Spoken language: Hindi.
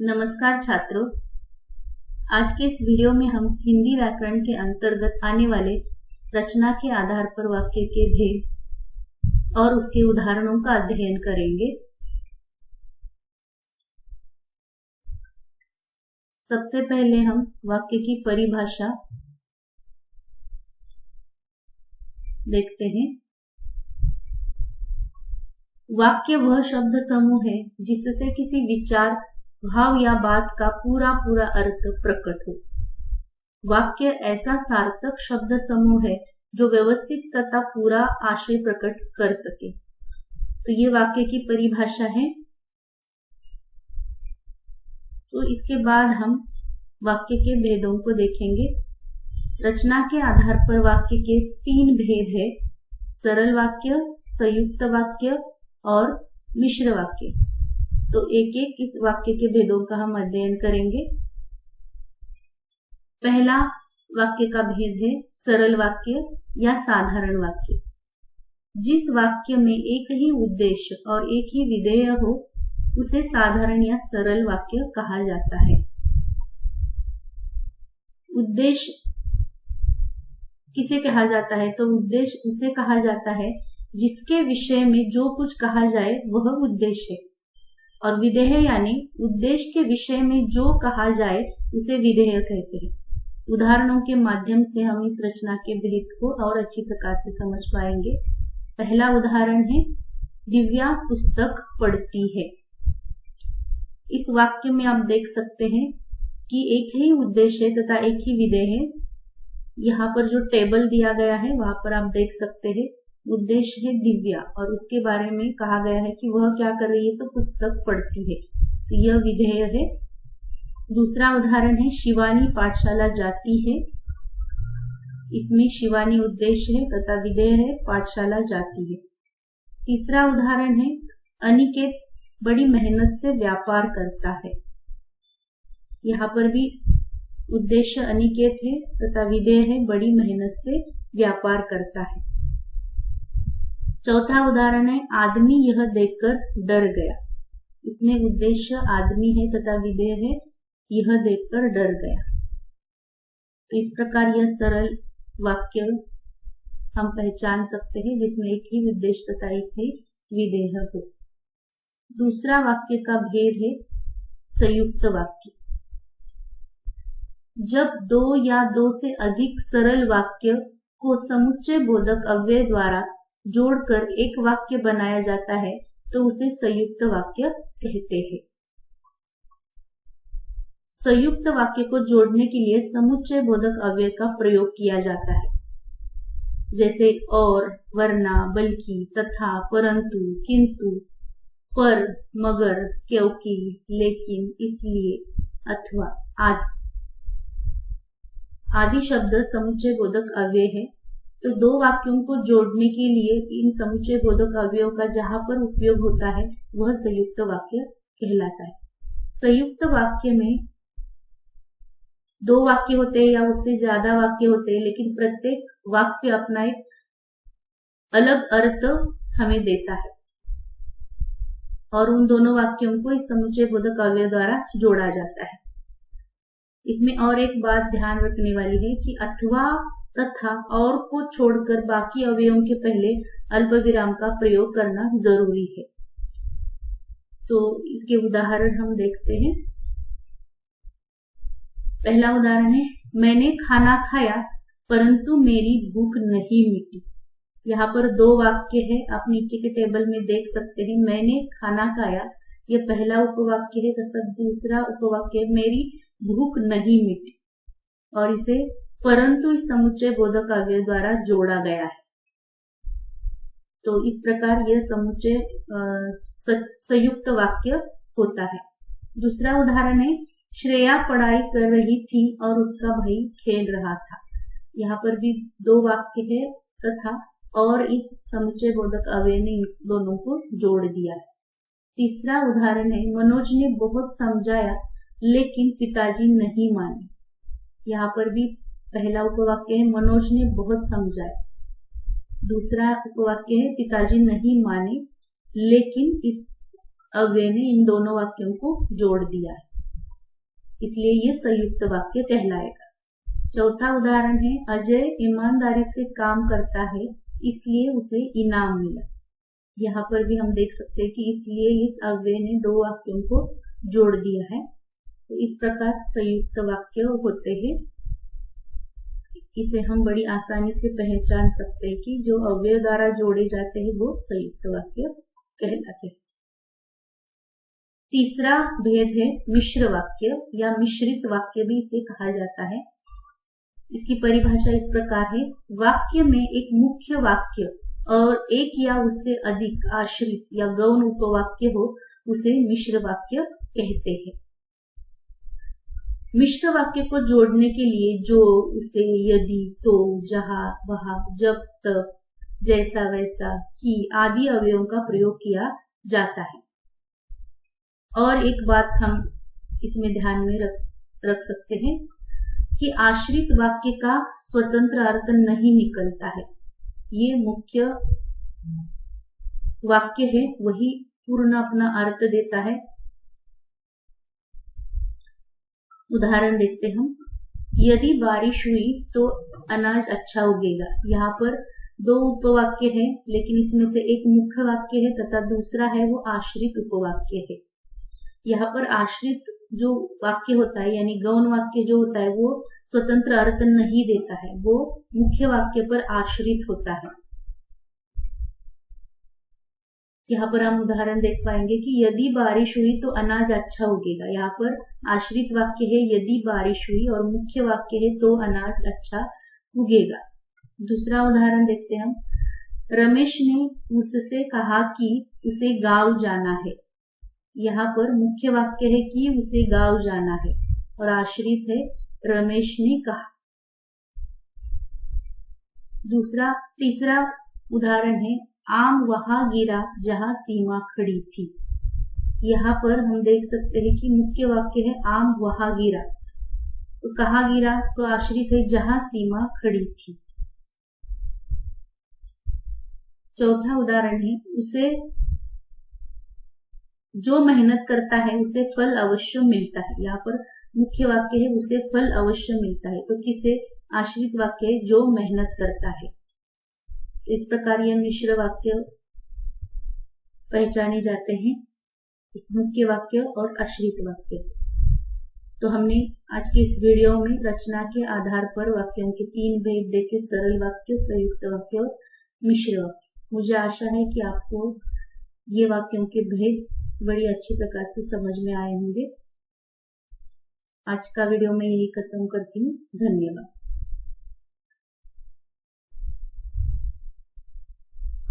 नमस्कार छात्रों, आज के इस वीडियो में हम हिंदी व्याकरण के अंतर्गत आने वाले रचना के आधार पर वाक्य के भेद और उसके उदाहरणों का अध्ययन करेंगे। सबसे पहले हम वाक्य की परिभाषा देखते हैं। वाक्य वह शब्द समूह है जिससे किसी विचार, भाव या बात का पूरा अर्थ प्रकट हो। वाक्य ऐसा सार्थक शब्द समूह है जो व्यवस्थित तथा पूरा आशय प्रकट कर सके। तो ये वाक्य की परिभाषा है। तो इसके बाद हम वाक्य के भेदों को देखेंगे। रचना के आधार पर वाक्य के 3 भेद है: सरल वाक्य, संयुक्त वाक्य और मिश्र वाक्य। तो एक एक इस वाक्य के भेदों का हम अध्ययन करेंगे। पहला वाक्य का भेद है सरल वाक्य या साधारण वाक्य। जिस वाक्य में एक ही उद्देश्य और एक ही विधेय हो उसे साधारण या सरल वाक्य कहा जाता है। उद्देश्य किसे कहा जाता है? तो उद्देश्य उसे कहा जाता है जिसके विषय में जो कुछ कहा जाए वह उद्देश्य है, और विधेय यानी उद्देश्य के विषय में जो कहा जाए उसे विधेय कहते हैं। उदाहरणों के माध्यम से हम इस रचना के भेद को और अच्छी प्रकार से समझ पाएंगे। पहला उदाहरण है, दिव्या पुस्तक पढ़ती है। इस वाक्य में आप देख सकते हैं कि एक ही उद्देश्य तथा एक ही विधेय है। यहाँ पर जो टेबल दिया गया है वहां पर आप देख सकते हैं उद्देश्य है दिव्या, और उसके बारे में कहा गया है कि वह क्या कर रही है, तो पुस्तक पढ़ती है। तो यह विधेय है। दूसरा उदाहरण है, शिवानी पाठशाला जाती है। इसमें शिवानी उद्देश्य है तथा विधेय है पाठशाला जाती है। तीसरा उदाहरण है, अनिकेत बड़ी मेहनत से व्यापार करता है। यहाँ पर भी उद्देश्य अनिकेत है तथा विधेय है बड़ी मेहनत से व्यापार करता है। चौथा उदाहरण है, आदमी यह देखकर डर गया। इसमें उद्देश्य आदमी है तथा विधेय है यह देखकर डर गया। तो इस प्रकार यह सरल वाक्य हम पहचान सकते हैं जिसमें एक ही उद्देश्य तथा एक ही विधेय हो। दूसरा वाक्य का भेद है संयुक्त वाक्य। जब 2 या 2 से अधिक सरल वाक्य को समुच्चय बोधक अव्यय द्वारा जोड़कर एक वाक्य बनाया जाता है तो उसे संयुक्त वाक्य कहते हैं। संयुक्त वाक्य को जोड़ने के लिए समुच्चय बोधक अव्यय का प्रयोग किया जाता है, जैसे और, वरना, बल्कि, तथा, परंतु, किंतु, पर, मगर, क्योंकि, लेकिन, इसलिए, अथवा आदि शब्द समुच्चय बोधक अव्यय है। तो 2 वाक्यों को जोड़ने के लिए इन समुच्चय बोधक अवयवों का जहां पर उपयोग होता है वह संयुक्त वाक्य कहलाता है। संयुक्त वाक्य में 2 वाक्य होते हैं या उससे ज्यादा वाक्य होते हैं, लेकिन प्रत्येक वाक्य अपना एक अलग अर्थ हमें देता है और उन दोनों वाक्यों को इस समुच्चय बोधक अवयव द्वारा जोड़ा जाता है। इसमें और एक बात ध्यान रखने वाली है कि अथवा तथा और को छोड़कर बाकी अवयवों के पहले अल्पविराम का प्रयोग करना जरूरी है। तो इसके उदाहरण हम देखते हैं। पहला उदाहरण है, मैंने खाना खाया परंतु मेरी भूख नहीं मिटी। यहाँ पर 2 वाक्य है, आप नीचे के टेबल में देख सकते हैं। मैंने खाना खाया, यह पहला उपवाक्य है तथा दूसरा उपवाक्य मेरी भूख नहीं मिटी, और इसे परंतु इस समुच्चय बोधक अव्यय द्वारा जोड़ा गया है। तो इस प्रकार यह समुच्चय संयुक्त वाक्य होता है। दूसरा उदाहरण है, श्रेया पढ़ाई कर रही थी और उसका भाई खेल रहा था। यहाँ पर भी 2 वाक्य है तथा और इस समुच्चय बोधक अव्यय ने इन दोनों को जोड़ दिया है। तीसरा उदाहरण है, मनोज ने बहुत समझाया लेकिन पिताजी नहीं माने। यहाँ पर भी पहला उपवाक्य है, मनोज ने बहुत समझाया। दूसरा उपवाक्य है, पिताजी नहीं माने, लेकिन इस अव्यय ने इन दोनों वाक्यों को जोड़ दिया है। इसलिए ये संयुक्त वाक्य कहलाएगा। चौथा उदाहरण है, अजय ईमानदारी से काम करता है इसलिए उसे इनाम मिला। यहाँ पर भी हम देख सकते हैं कि इसलिए इस अव्यय ने दो वाक्यों को जोड़ दिया है। तो इस प्रकार संयुक्त वाक्य होते हैं। इसे हम बड़ी आसानी से पहचान सकते हैं कि जो अव्यय द्वारा जोड़े जाते हैं वो संयुक्त वाक्य कहलाते हैं। तीसरा भेद है मिश्र वाक्य या मिश्रित वाक्य भी इसे कहा जाता है। इसकी परिभाषा इस प्रकार है, वाक्य में एक मुख्य वाक्य और एक या उससे अधिक आश्रित या गौण उपवाक्य हो उसे मिश्र वाक्य कहते हैं। मिश्र वाक्य को जोड़ने के लिए जो, उसे, यदि, तो, जहां, वहां, जब, तब, जैसा, वैसा, कि आदि अवयवों का प्रयोग किया जाता है। और एक बात हम इसमें ध्यान में रख सकते हैं कि आश्रित वाक्य का स्वतंत्र अर्थ नहीं निकलता है। ये मुख्य वाक्य है, वही पूर्ण अपना अर्थ देता है। उदाहरण देखते हम, यदि बारिश हुई तो अनाज अच्छा उगेगा। यहाँ पर दो उपवाक्य है, लेकिन इसमें से एक मुख्य वाक्य है तथा दूसरा है वो आश्रित उपवाक्य है। यहाँ पर आश्रित जो वाक्य होता है यानी गौण वाक्य जो होता है वो स्वतंत्र अर्थ नहीं देता है, वो मुख्य वाक्य पर आश्रित होता है। यहाँ पर हम उदाहरण देख पाएंगे कि यदि बारिश हुई तो अनाज अच्छा उगेगा। यहाँ पर आश्रित वाक्य है यदि बारिश हुई और मुख्य वाक्य है तो अनाज अच्छा उगेगा। दूसरा उदाहरण देखते हैं हम, रमेश ने उससे कहा कि उसे गांव जाना है। यहाँ पर मुख्य वाक्य है कि उसे गांव जाना है और आश्रित है रमेश ने कहा। तीसरा उदाहरण है, आम वहां गिरा जहां सीमा खड़ी थी। यहाँ पर हम देख सकते हैं कि मुख्य वाक्य है आम वहां गिरा, तो कहाँ गिरा, तो आश्रित है जहां सीमा खड़ी थी। चौथा उदाहरण है, उसे जो मेहनत करता है उसे फल अवश्य मिलता है। यहाँ पर मुख्य वाक्य है उसे फल अवश्य मिलता है, तो किसे आश्रित वाक्य है जो मेहनत करता है। तो इस प्रकार यह मिश्र वाक्य पहचाने जाते हैं, मुख्य वाक्य और आश्रित वाक्य। तो हमने आज के इस वीडियो में रचना के आधार पर वाक्यों के 3 भेद देखे, सरल वाक्य, संयुक्त वाक्य और मिश्र वाक्य। मुझे आशा है कि आपको ये वाक्यों के भेद बड़ी अच्छी प्रकार से समझ में आए होंगे। आज का वीडियो मैं यही खत्म करती हूँ। धन्यवाद।